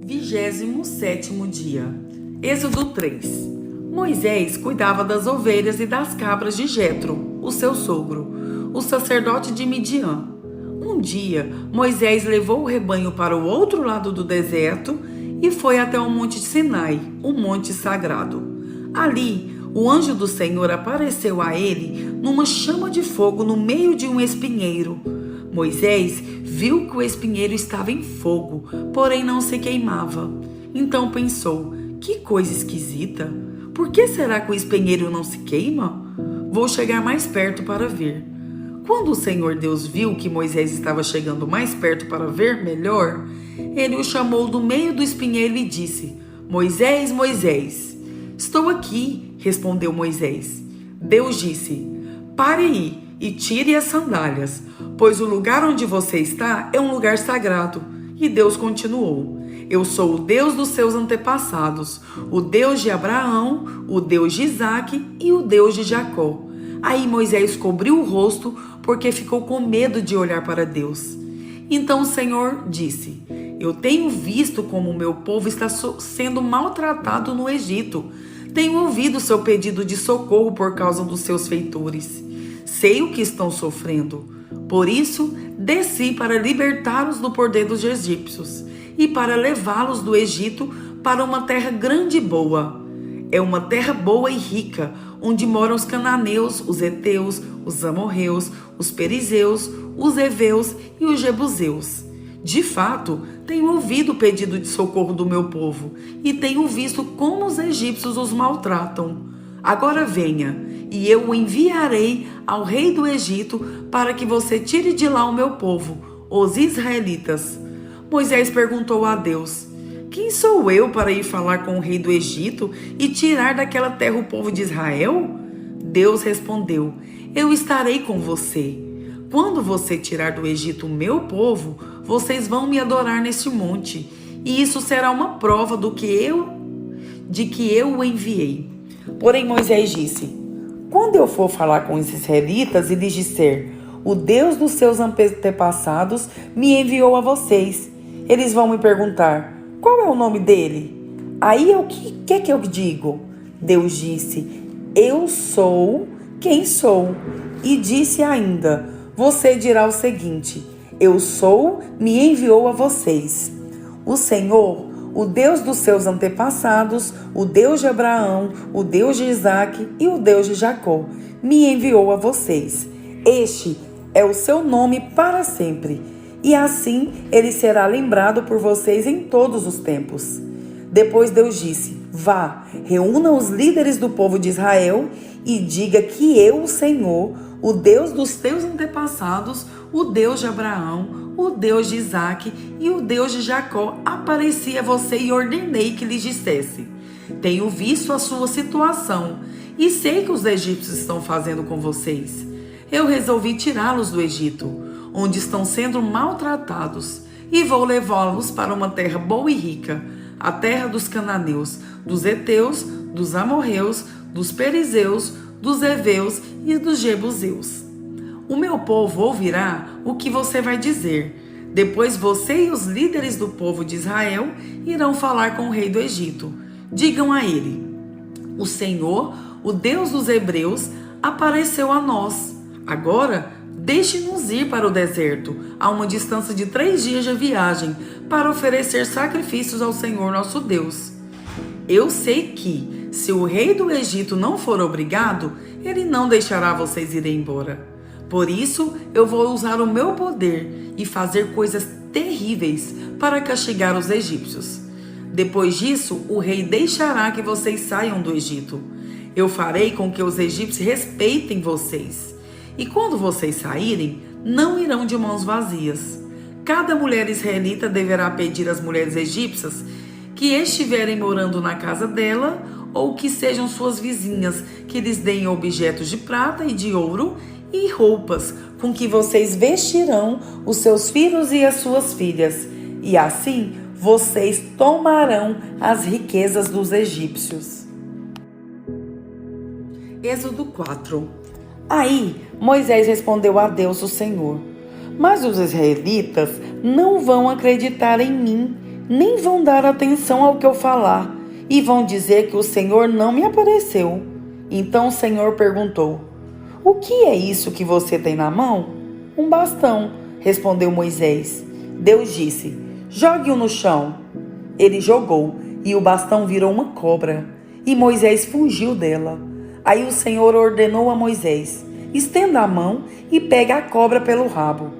27º dia. Êxodo 3. Moisés cuidava das ovelhas e das cabras de Jetro, o seu sogro, o sacerdote de Midian. Um dia, Moisés levou o rebanho para o outro lado do deserto e foi até o monte Sinai, o monte sagrado. Ali, o anjo do Senhor apareceu a ele numa chama de fogo no meio de um espinheiro. Moisés viu que o espinheiro estava em fogo, porém não se queimava. Então pensou: que coisa esquisita! Por que será que o espinheiro não se queima? Vou chegar mais perto para ver. Quando o Senhor Deus viu que Moisés estava chegando mais perto para ver melhor, ele o chamou do meio do espinheiro e disse: Moisés, Moisés. Estou aqui, respondeu Moisés. Deus disse: pare aí e tire as sandálias, pois o lugar onde você está é um lugar sagrado. E Deus continuou: eu sou o Deus dos seus antepassados, o Deus de Abraão, o Deus de Isaque e o Deus de Jacó. Aí Moisés cobriu o rosto porque ficou com medo de olhar para Deus. Então o Senhor disse: eu tenho visto como o meu povo está sendo maltratado no Egito. Tenho ouvido seu pedido de socorro por causa dos seus feitores. Sei o que estão sofrendo. Por isso, desci para libertá-los do poder dos egípcios e para levá-los do Egito para uma terra grande e boa. É uma terra boa e rica, onde moram os cananeus, os heteus, os amorreus, os perizeus, os heveus e os jebuseus. De fato, tenho ouvido o pedido de socorro do meu povo e tenho visto como os egípcios os maltratam. Agora venha, e eu o enviarei ao rei do Egito para que você tire de lá o meu povo, os israelitas. Moisés perguntou a Deus: quem sou eu para ir falar com o rei do Egito e tirar daquela terra o povo de Israel? Deus respondeu: eu estarei com você. Quando você tirar do Egito o meu povo, vocês vão me adorar neste monte, e isso será uma prova de que eu o enviei. Porém Moisés disse: quando eu for falar com os israelitas e lhes disser: o Deus dos seus antepassados me enviou a vocês, eles vão me perguntar: qual é o nome dele? Aí o que eu digo? Deus disse: eu sou quem sou. E disse ainda: você dirá o seguinte: eu sou, me enviou a vocês. O Senhor, o Deus dos seus antepassados, o Deus de Abraão, o Deus de Isaque e o Deus de Jacó, me enviou a vocês. Este é o seu nome para sempre, e assim ele será lembrado por vocês em todos os tempos. Depois Deus disse: vá, reúna os líderes do povo de Israel e diga que eu, o Senhor, o Deus dos teus antepassados, o Deus de Abraão, o Deus de Isaque e o Deus de Jacó, apareci a você e ordenei que lhes dissesse: tenho visto a sua situação e sei que os egípcios estão fazendo com vocês. Eu resolvi tirá-los do Egito, onde estão sendo maltratados, e vou levá-los para uma terra boa e rica, a terra dos cananeus, dos heteus, dos amorreus, dos perizeus, dos heveus e dos jebuseus. O meu povo ouvirá o que você vai dizer. Depois você e os líderes do povo de Israel irão falar com o rei do Egito. Digam a ele: o Senhor, o Deus dos hebreus, apareceu a nós. Agora, deixe-nos ir para o deserto, a uma distância de 3 dias de viagem, para oferecer sacrifícios ao Senhor nosso Deus. Eu sei que, se o rei do Egito não for obrigado, ele não deixará vocês irem embora. Por isso, eu vou usar o meu poder e fazer coisas terríveis para castigar os egípcios. Depois disso, o rei deixará que vocês saiam do Egito. Eu farei com que os egípcios respeitem vocês. E quando vocês saírem, não irão de mãos vazias. Cada mulher israelita deverá pedir às mulheres egípcias que estiverem morando na casa dela ou que sejam suas vizinhas, que lhes deem objetos de prata e de ouro e roupas com que vocês vestirão os seus filhos e as suas filhas. E assim vocês tomarão as riquezas dos egípcios. Êxodo 4. Aí Moisés respondeu a Deus, o Senhor: mas os israelitas não vão acreditar em mim nem vão dar atenção ao que eu falar e vão dizer que o Senhor não me apareceu. Então o Senhor perguntou: o que é isso que você tem na mão? Um bastão, respondeu Moisés. Deus disse: jogue-o no chão. Ele jogou e o bastão virou uma cobra e Moisés fugiu dela. Aí o Senhor ordenou a Moisés: estenda a mão e pegue a cobra pelo rabo.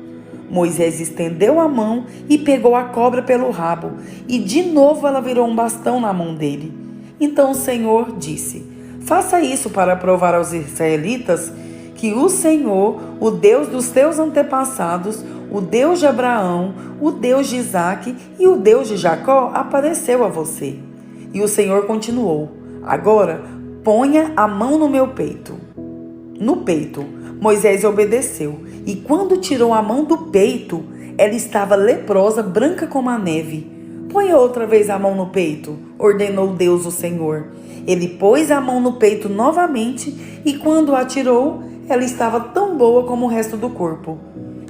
Moisés estendeu a mão e pegou a cobra pelo rabo, e de novo ela virou um bastão na mão dele. Então o Senhor disse: faça isso para provar aos israelitas que o Senhor, o Deus dos teus antepassados, o Deus de Abraão, o Deus de Isaque e o Deus de Jacó apareceu a você. E o Senhor continuou: agora ponha a mão no meu peito. No peito. Moisés obedeceu, e quando tirou a mão do peito, ela estava leprosa, branca como a neve. Põe outra vez a mão no peito, ordenou Deus o Senhor. Ele pôs a mão no peito novamente, e quando a tirou, ela estava tão boa como o resto do corpo.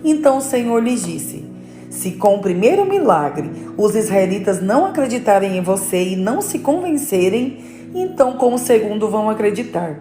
Então o Senhor lhes disse: se com o primeiro milagre os israelitas não acreditarem em você e não se convencerem, então com o segundo vão acreditar.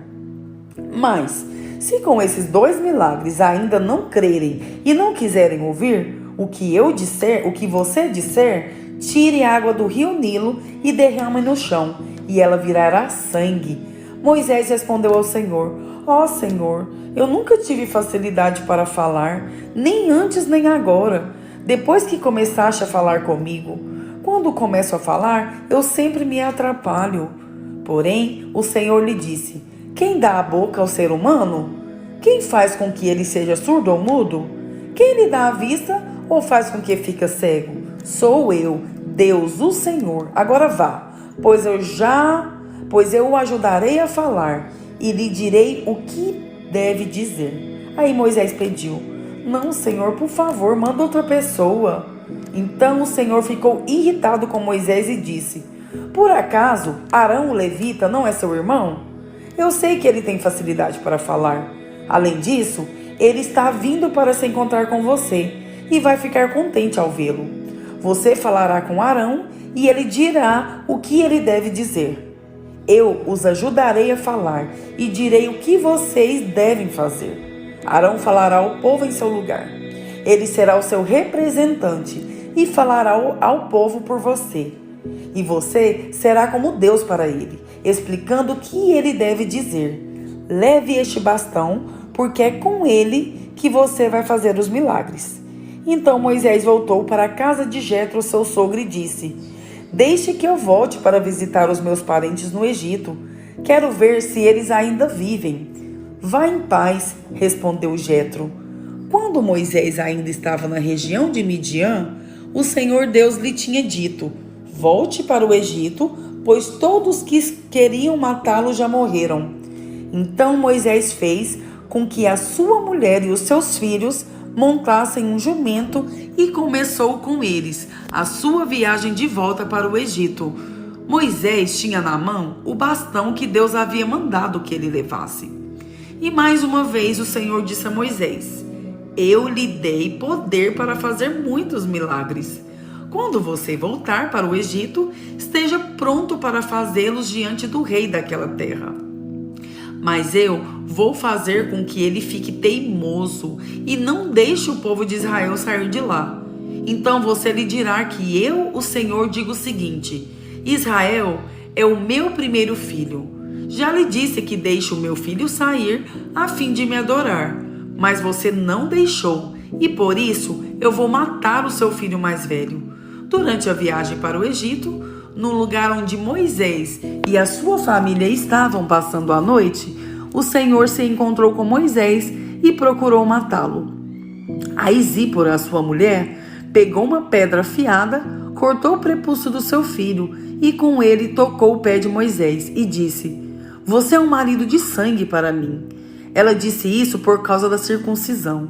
Mas se com esses 2 milagres ainda não crerem e não quiserem ouvir o que eu disser, o que você disser, tire água do rio Nilo e derrame no chão, e ela virará sangue. Moisés respondeu ao Senhor: ó Senhor, eu nunca tive facilidade para falar, nem antes nem agora, depois que começaste a falar comigo. Quando começo a falar, eu sempre me atrapalho. Porém, o Senhor lhe disse: quem dá a boca ao ser humano? Quem faz com que ele seja surdo ou mudo? Quem lhe dá a vista ou faz com que fique cego? Sou eu, Deus, o Senhor. Agora vá, pois eu o ajudarei a falar e lhe direi o que deve dizer. Aí Moisés pediu: não, Senhor, por favor, manda outra pessoa. Então o Senhor ficou irritado com Moisés e disse: por acaso Arão o levita não é seu irmão? Eu sei que ele tem facilidade para falar. Além disso, ele está vindo para se encontrar com você e vai ficar contente ao vê-lo. Você falará com Arão e ele dirá o que ele deve dizer. Eu os ajudarei a falar e direi o que vocês devem fazer. Arão falará ao povo em seu lugar. Ele será o seu representante e falará ao povo por você. E você será como Deus para ele, explicando o que ele deve dizer. Leve este bastão, porque é com ele que você vai fazer os milagres. Então Moisés voltou para a casa de Jetro, seu sogro, e disse: deixe que eu volte para visitar os meus parentes no Egito. Quero ver se eles ainda vivem. Vá em paz, respondeu Jetro. Quando Moisés ainda estava na região de Midian, o Senhor Deus lhe tinha dito: volte para o Egito, pois todos que queriam matá-lo já morreram. Então Moisés fez com que a sua mulher e os seus filhos montassem um jumento e começou com eles a sua viagem de volta para o Egito. Moisés tinha na mão o bastão que Deus havia mandado que ele levasse. E mais uma vez o Senhor disse a Moisés: eu lhe dei poder para fazer muitos milagres. Quando você voltar para o Egito, esteja pronto para fazê-los diante do rei daquela terra. Mas eu vou fazer com que ele fique teimoso e não deixe o povo de Israel sair de lá. Então você lhe dirá que eu, o Senhor, digo o seguinte: Israel é o meu primeiro filho. Já lhe disse que deixe o meu filho sair a fim de me adorar, mas você não deixou, e por isso eu vou matar o seu filho mais velho. Durante a viagem para o Egito, no lugar onde Moisés e a sua família estavam passando a noite, o Senhor se encontrou com Moisés e procurou matá-lo. Aí Zípora, sua mulher, pegou uma pedra afiada, cortou o prepúcio do seu filho e com ele tocou o pé de Moisés e disse: você é um marido de sangue para mim. Ela disse isso por causa da circuncisão.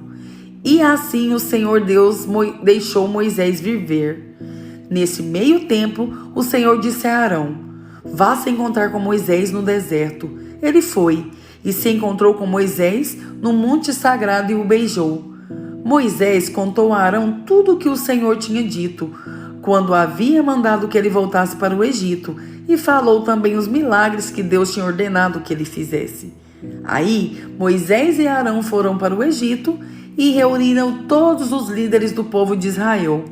E assim o Senhor Deus deixou Moisés viver. Nesse meio tempo, o Senhor disse a Arão: vá se encontrar com Moisés no deserto. Ele foi e se encontrou com Moisés no monte sagrado e o beijou. Moisés contou a Arão tudo o que o Senhor tinha dito. quando havia mandado que ele voltasse para o Egito, e falou também os milagres que Deus tinha ordenado que ele fizesse. Aí Moisés e Arão foram para o Egito e reuniram todos os líderes do povo de Israel.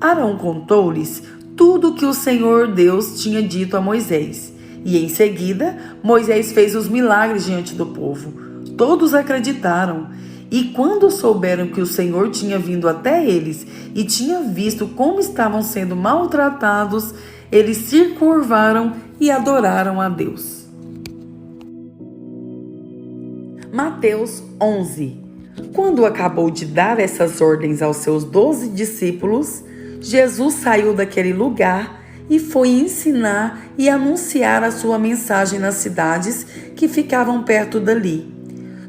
Arão contou-lhes tudo o que o Senhor Deus tinha dito a Moisés. E em seguida, Moisés fez os milagres diante do povo. Todos acreditaram. E quando souberam que o Senhor tinha vindo até eles e tinha visto como estavam sendo maltratados, eles se curvaram e adoraram a Deus. Mateus 11. Quando acabou de dar essas ordens aos seus 12 discípulos, Jesus saiu daquele lugar e foi ensinar e anunciar a sua mensagem nas cidades que ficavam perto dali.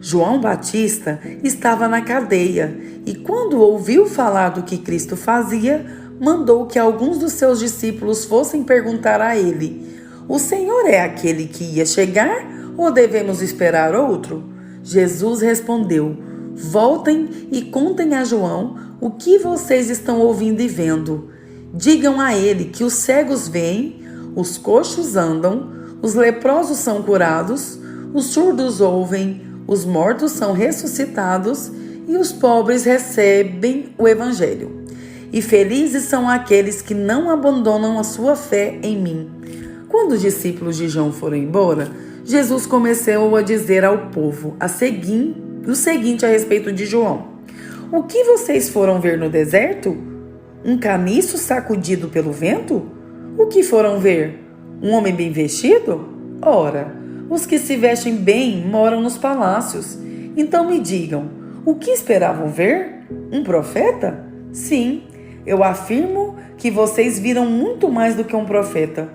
João Batista estava na cadeia e, quando ouviu falar do que Cristo fazia, mandou que alguns dos seus discípulos fossem perguntar a ele: "O Senhor é aquele que ia chegar ou devemos esperar outro?" Jesus respondeu: "Voltem e contem a João o que vocês estão ouvindo e vendo. Digam a ele que os cegos veem, os coxos andam, os leprosos são curados, os surdos ouvem, os mortos são ressuscitados e os pobres recebem o evangelho. E felizes são aqueles que não abandonam a sua fé em mim." Quando os discípulos de João foram embora, Jesus começou a dizer ao povo o seguinte a respeito de João: "O que vocês foram ver no deserto? Um caniço sacudido pelo vento? O que foram ver? Um homem bem vestido? Ora, os que se vestem bem moram nos palácios. Então me digam, o que esperavam ver? Um profeta? Sim, eu afirmo que vocês viram muito mais do que um profeta,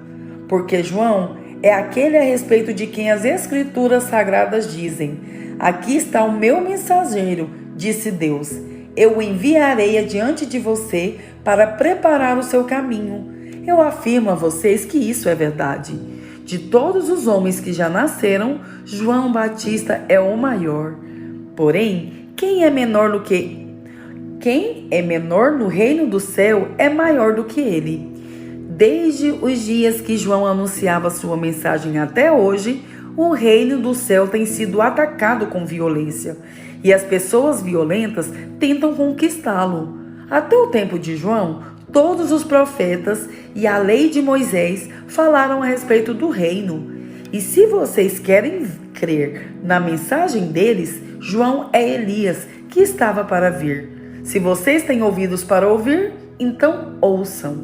porque João é aquele a respeito de quem as Escrituras Sagradas dizem: 'Aqui está o meu mensageiro', disse Deus. 'Eu o enviarei adiante de você para preparar o seu caminho.' Eu afirmo a vocês que isso é verdade. De todos os homens que já nasceram, João Batista é o maior. Porém, quem é menor no reino do céu é maior do que ele. Desde os dias que João anunciava sua mensagem até hoje, o reino do céu tem sido atacado com violência, e as pessoas violentas tentam conquistá-lo. Até o tempo de João, todos os profetas e a lei de Moisés falaram a respeito do reino. E se vocês querem crer na mensagem deles, João é Elias, que estava para vir. Se vocês têm ouvidos para ouvir, então ouçam.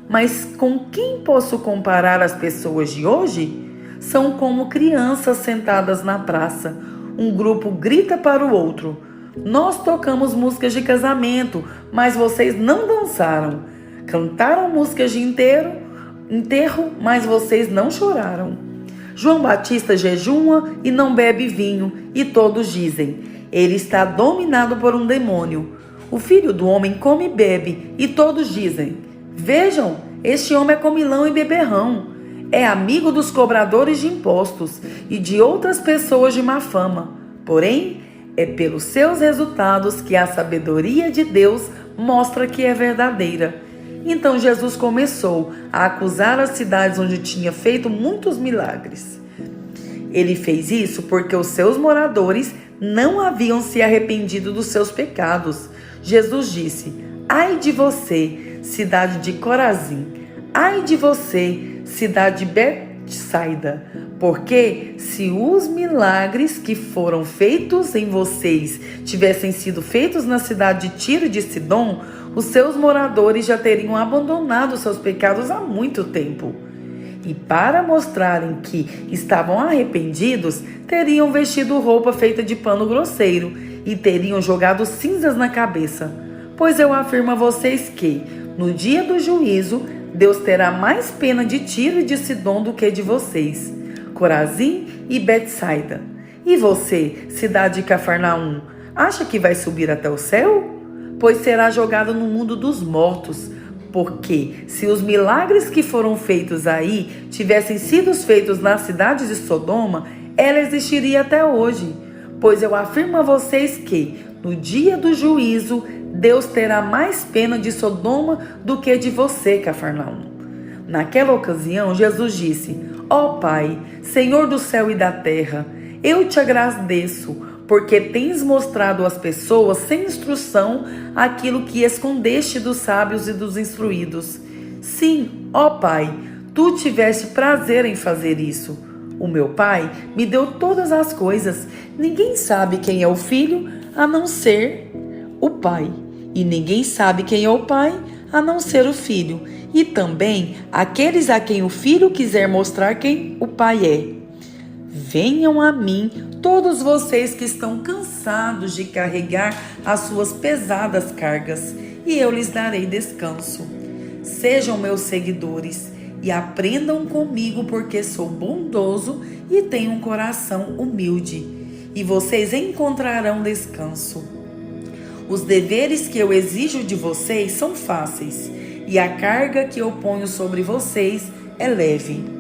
Mas com quem posso comparar as pessoas de hoje? São como crianças sentadas na praça. Um grupo grita para o outro: "Nós tocamos músicas de casamento, mas vocês não dançaram. Cantaram músicas de enterro, mas vocês não choraram." João Batista jejuma e não bebe vinho, e todos dizem: "Ele está dominado por um demônio." O Filho do Homem come e bebe, e todos dizem: "Vejam, este homem é comilão e beberrão. É amigo dos cobradores de impostos e de outras pessoas de má fama." Porém, é pelos seus resultados que a sabedoria de Deus mostra que é verdadeira. Então Jesus começou a acusar as cidades onde tinha feito muitos milagres. Ele fez isso porque os seus moradores não haviam se arrependido dos seus pecados. Jesus disse: "Ai de você, cidade de Corazim! Ai de você, cidade de Betsaida! Porque se os milagres que foram feitos em vocês tivessem sido feitos na cidade de Tiro e de Sidom, os seus moradores já teriam abandonado seus pecados há muito tempo. E para mostrarem que estavam arrependidos, teriam vestido roupa feita de pano grosseiro e teriam jogado cinzas na cabeça. Pois eu afirmo a vocês que, no dia do juízo, Deus terá mais pena de Tiro e de Sidom do que de vocês, Corazim e Betsaida. E você, cidade de Cafarnaum, acha que vai subir até o céu? Pois será jogado no mundo dos mortos. Porque se os milagres que foram feitos aí tivessem sido feitos nas cidades de Sodoma, ela existiria até hoje. Pois eu afirmo a vocês que, no dia do juízo, Deus terá mais pena de Sodoma do que de você, Cafarnaum. Naquela ocasião, Jesus disse: Ó Pai, Senhor do céu e da terra, eu te agradeço, porque tens mostrado às pessoas sem instrução aquilo que escondeste dos sábios e dos instruídos. Sim, ó Pai, tu tiveste prazer em fazer isso. O meu Pai me deu todas as coisas. Ninguém sabe quem é o Filho, a não ser o Pai. E ninguém sabe quem é o Pai, a não ser o Filho. E também aqueles a quem o Filho quiser mostrar quem o Pai é. Venham a mim, todos vocês que estão cansados de carregar as suas pesadas cargas, e eu lhes darei descanso. Sejam meus seguidores e aprendam comigo, porque sou bondoso e tenho um coração humilde, e vocês encontrarão descanso. Os deveres que eu exijo de vocês são fáceis, e a carga que eu ponho sobre vocês é leve.